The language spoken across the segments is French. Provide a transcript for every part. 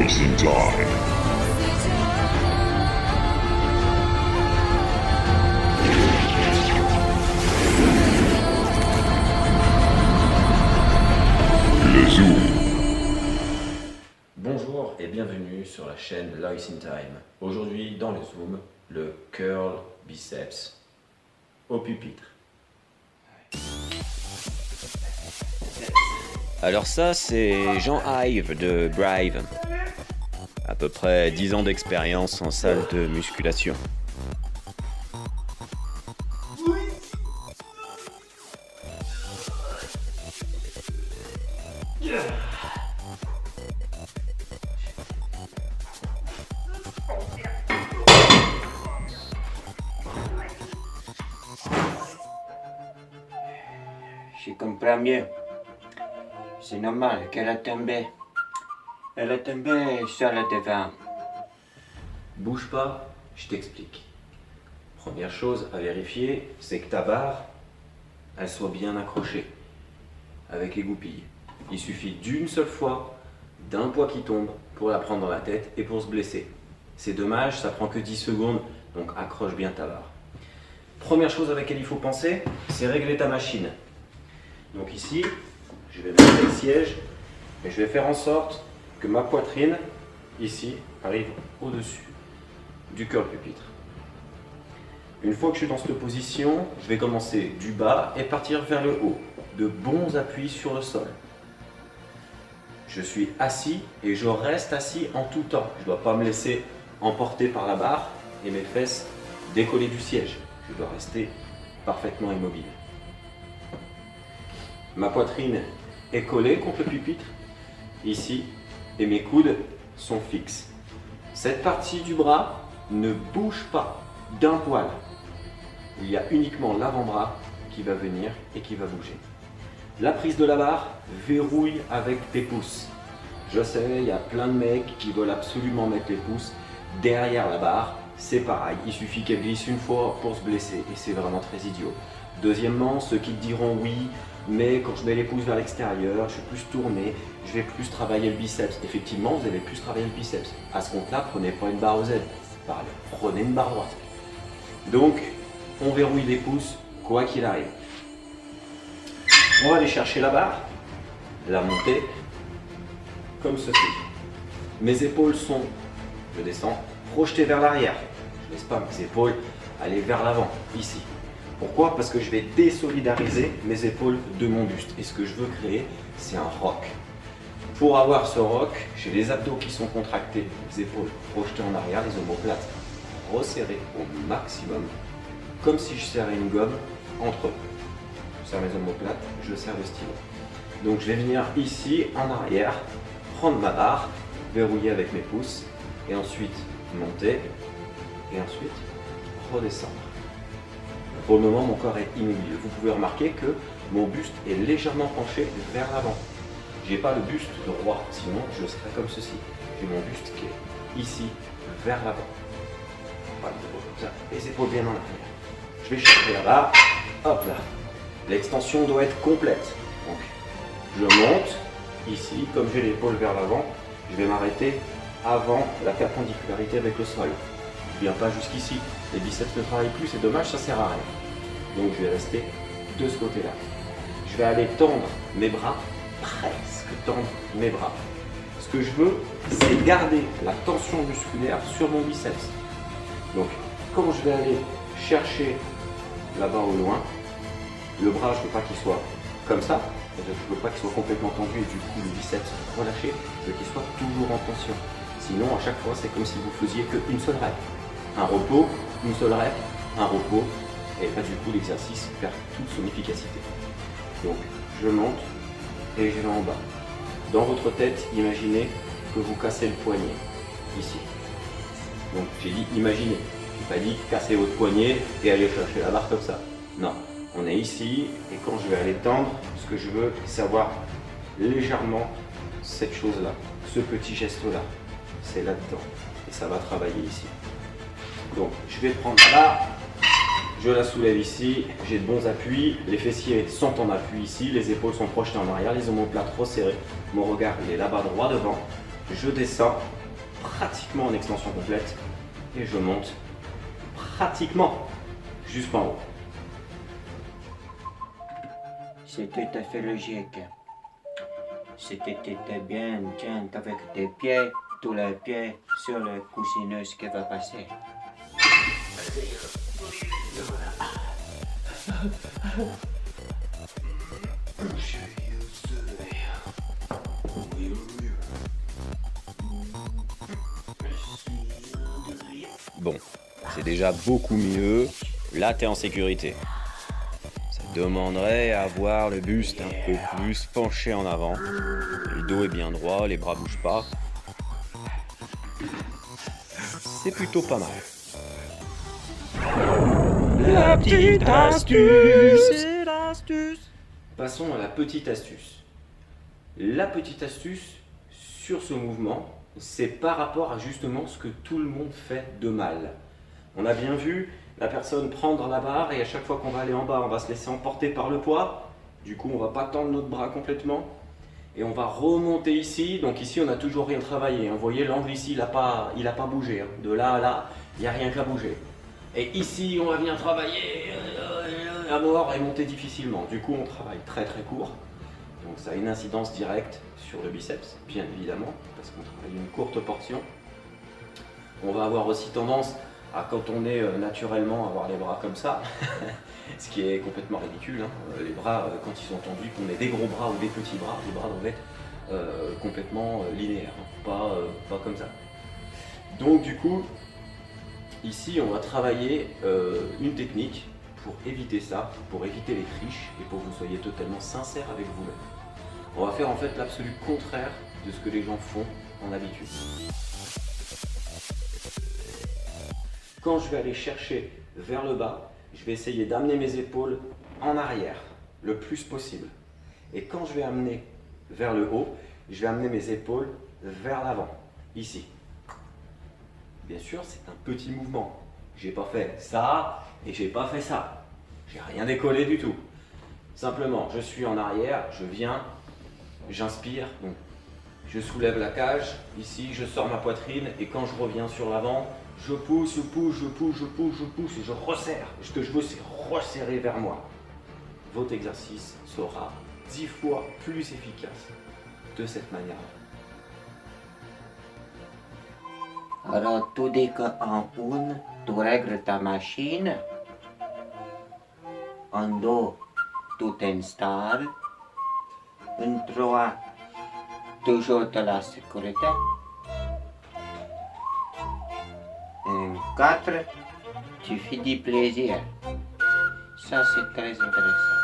Rising Time. Le Zoom. Bonjour et bienvenue sur la chaîne Lois in Time. Aujourd'hui dans le Zoom, le curl biceps au pupitre. Alors ça c'est Jean Hive de Brave. À peu près 10 ans d'expérience en salle de musculation. Je comprends mieux. C'est normal qu'elle a tombé. Elle a tombé sur le devant. Bouge pas, je t'explique. Première chose à vérifier, c'est que ta barre, elle soit bien accrochée, avec les goupilles. Il suffit d'une seule fois, d'un poids qui tombe, pour la prendre dans la tête et pour se blesser. C'est dommage, ça prend que 10 secondes, donc accroche bien ta barre. Première chose à laquelle il faut penser, c'est régler ta machine. Donc ici, je vais mettre le siège et je vais faire en sorte que ma poitrine, ici, arrive au-dessus du curl pupitre. Une fois que je suis dans cette position, je vais commencer du bas et partir vers le haut. De bons appuis sur le sol. Je suis assis et je reste assis en tout temps. Je ne dois pas me laisser emporter par la barre et mes fesses décoller du siège. Je dois rester parfaitement immobile. Ma poitrine est collée contre le pupitre, ici, et mes coudes sont fixes. Cette partie du bras ne bouge pas d'un poil. Il y a uniquement l'avant-bras qui va venir et qui va bouger. La prise de la barre verrouille avec tes pouces. Je sais, il y a plein de mecs qui veulent absolument mettre les pouces derrière la barre. C'est pareil, il suffit qu'elle glisse une fois pour se blesser et c'est vraiment très idiot. Deuxièmement, ceux qui te diront oui, mais quand je mets les pouces vers l'extérieur, je vais plus tourner, je vais plus travailler le biceps. Effectivement, vous allez plus travailler le biceps. À ce compte-là, prenez pas une barre aux ailes, prenez une barre droite. Donc, on verrouille les pouces, quoi qu'il arrive. On va aller chercher la barre, la monter, comme ceci. Mes épaules sont, je descends, projetées vers l'arrière. Je ne laisse pas mes épaules aller vers l'avant, ici. Pourquoi? Parce que je vais désolidariser mes épaules de mon buste. Et ce que je veux créer, c'est un rock. Pour avoir ce rock, j'ai les abdos qui sont contractés, les épaules projetées en arrière, les omoplates resserrées au maximum, comme si je serrais une gomme entre eux. Je serre mes omoplates, je serre le stylo. Donc je vais venir ici, en arrière, prendre ma barre, verrouiller avec mes pouces, et ensuite monter, et ensuite redescendre. Pour le moment, mon corps est immobile. Vous pouvez remarquer que mon buste est légèrement penché vers l'avant. Je n'ai pas le buste droit, sinon je serais comme ceci. J'ai mon buste qui est ici, vers l'avant. Voilà, comme ça, les épaules bien en arrière. Je vais chercher la barre, hop là. L'extension doit être complète. Donc, je monte, ici, comme j'ai l'épaule vers l'avant, je vais m'arrêter avant la perpendicularité avec le sol. Je ne viens pas jusqu'ici. Les biceps ne travaillent plus, c'est dommage, ça sert à rien. Donc je vais rester de ce côté-là. Je vais aller tendre mes bras, presque tendre mes bras. Ce que je veux, c'est garder la tension musculaire sur mon biceps. Donc quand je vais aller chercher là-bas au loin, le bras, je ne veux pas qu'il soit comme ça. Je ne veux pas qu'il soit complètement tendu et du coup le biceps relâché. Je veux qu'il soit toujours en tension. Sinon, à chaque fois, c'est comme si vous faisiez qu'une seule rep. Un repos, une seule rep, un repos, et là du coup l'exercice perd toute son efficacité. Donc je monte et je vais en bas. Dans votre tête, imaginez que vous cassez le poignet, ici. Donc j'ai dit imaginez, j'ai pas dit casser votre poignet et aller chercher la barre comme ça. Non, on est ici et quand je vais aller tendre, ce que je veux, c'est avoir légèrement cette chose-là, ce petit geste-là. C'est là-dedans et ça va travailler ici. Donc je vais prendre là, je la soulève ici, j'ai de bons appuis, les fessiers sont en appui ici, les épaules sont projetées en arrière, les omoplates resserrées, mon regard il est là-bas droit devant, je descends pratiquement en extension complète et je monte pratiquement jusqu'en haut. C'est tout à fait logique. Si tu étais bien tiens avec tes pieds, tous les pieds sur la coussineuse qui va passer. Bon, c'est déjà beaucoup mieux. Là, t'es en sécurité. Ça demanderait à avoir le buste un peu plus penché en avant. Le dos est bien droit, les bras bougent pas. C'est plutôt pas mal. La petite astuce, c'est l'astuce. Passons à la petite astuce. La petite astuce sur ce mouvement, c'est par rapport à justement ce que tout le monde fait de mal. On a bien vu la personne prendre la barre et à chaque fois qu'on va aller en bas, on va se laisser emporter par le poids. Du coup, on va pas tendre notre bras complètement. Et on va remonter ici. Donc ici, on n'a toujours rien travaillé. Vous voyez, l'angle ici, il n'a pas bougé. De là à là, il n'y a rien qu'à bouger. Et ici, on va venir travailler à mort et monter difficilement. Du coup, on travaille très très court. Donc ça a une incidence directe sur le biceps, bien évidemment, parce qu'on travaille une courte portion. On va avoir aussi tendance à, quand on est naturellement, avoir les bras comme ça, ce qui est complètement ridicule. Les bras, quand ils sont tendus, qu'on ait des gros bras ou des petits bras, les bras doivent être complètement linéaires, pas comme ça. Donc du coup, ici on va travailler une technique pour éviter ça, pour éviter les triches et pour que vous soyez totalement sincère avec vous-même. On va faire en fait l'absolu contraire de ce que les gens font en habitude. Quand je vais aller chercher vers le bas, je vais essayer d'amener mes épaules en arrière le plus possible. Et quand je vais amener vers le haut, je vais amener mes épaules vers l'avant, ici. Bien sûr, c'est un petit mouvement. J'ai pas fait ça et j'ai pas fait ça. J'ai rien décollé du tout. Simplement, je suis en arrière, je viens, j'inspire, donc je soulève la cage, ici je sors ma poitrine et quand je reviens sur l'avant, je pousse, je pousse, je pousse, je pousse, je pousse et je resserre. Ce que je veux, c'est resserrer vers moi. Votre exercice sera 10 fois plus efficace de cette manière-là. Alors, tu dis qu'en une, tu règles ta machine. En deux, tu t'installes. En trois, toujours de la sécurité. En quatre, tu fais du plaisir. Ça, c'est très intéressant.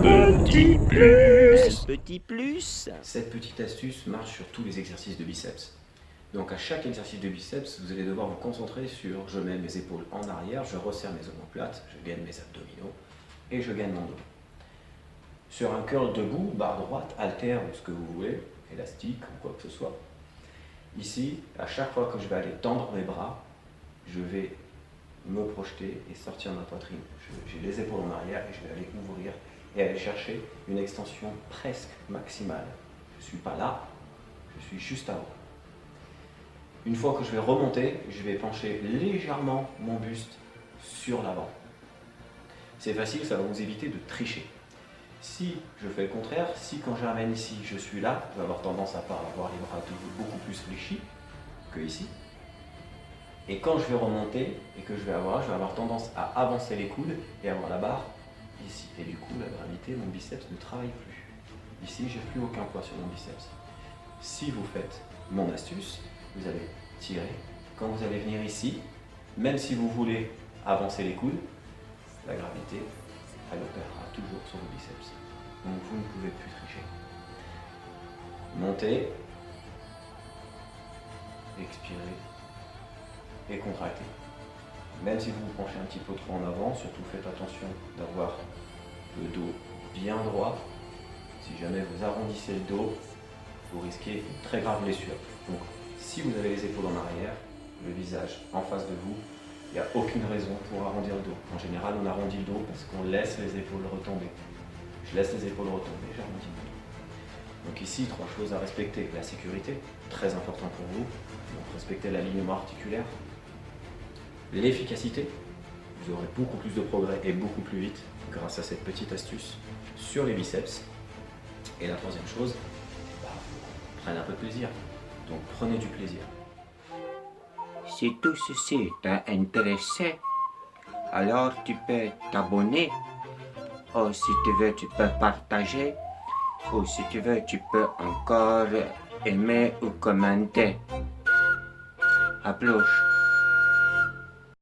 Petit plus. Petit plus. Cette petite astuce marche sur tous les exercices de biceps. Donc à chaque exercice de biceps, vous allez devoir vous concentrer sur je mets mes épaules en arrière, je resserre mes omoplates, je gagne mes abdominaux et je gagne mon dos. Sur un curl debout, barre droite, haltère ou ce que vous voulez, élastique ou quoi que ce soit. Ici, à chaque fois que je vais aller tendre mes bras, je vais me projeter et sortir ma poitrine. J'ai les épaules en arrière et je vais aller ouvrir et aller chercher une extension presque maximale. Je ne suis pas là, je suis juste à haut. Une fois que je vais remonter, je vais pencher légèrement mon buste sur l'avant. C'est facile, ça va vous éviter de tricher. Si je fais le contraire, si quand je ramène ici, je suis là, je vais avoir tendance à avoir les bras beaucoup plus fléchis que ici. Et quand je vais remonter et que je vais avoir tendance à avancer les coudes et avoir la barre ici. Et du coup, la gravité, mon biceps ne travaille plus. Ici, j'ai plus aucun poids sur mon biceps. Si vous faites mon astuce, vous allez tirer. Quand vous allez venir ici, même si vous voulez avancer les coudes, la gravité, elle opérera toujours sur vos biceps. Donc vous ne pouvez plus tricher. Montez, expirez et contractez. Même si vous vous penchez un petit peu trop en avant, surtout faites attention d'avoir le dos bien droit. Si jamais vous arrondissez le dos, vous risquez une très grave blessure. Donc, si vous avez les épaules en arrière, le visage en face de vous, il n'y a aucune raison pour arrondir le dos. En général, on arrondit le dos parce qu'on laisse les épaules retomber. Je laisse les épaules retomber, j'arrondis le dos. Donc ici, 3 choses à respecter. La sécurité, très important pour vous. Donc respectez l'alignement articulaire. L'efficacité, vous aurez beaucoup plus de progrès et beaucoup plus vite grâce à cette petite astuce sur les biceps. Et la troisième chose, prenez un peu de plaisir. Donc prenez du plaisir. Si tout ceci t'a intéressé, alors tu peux t'abonner. Ou si tu veux, tu peux partager. Ou si tu veux, tu peux encore aimer ou commenter. À plus.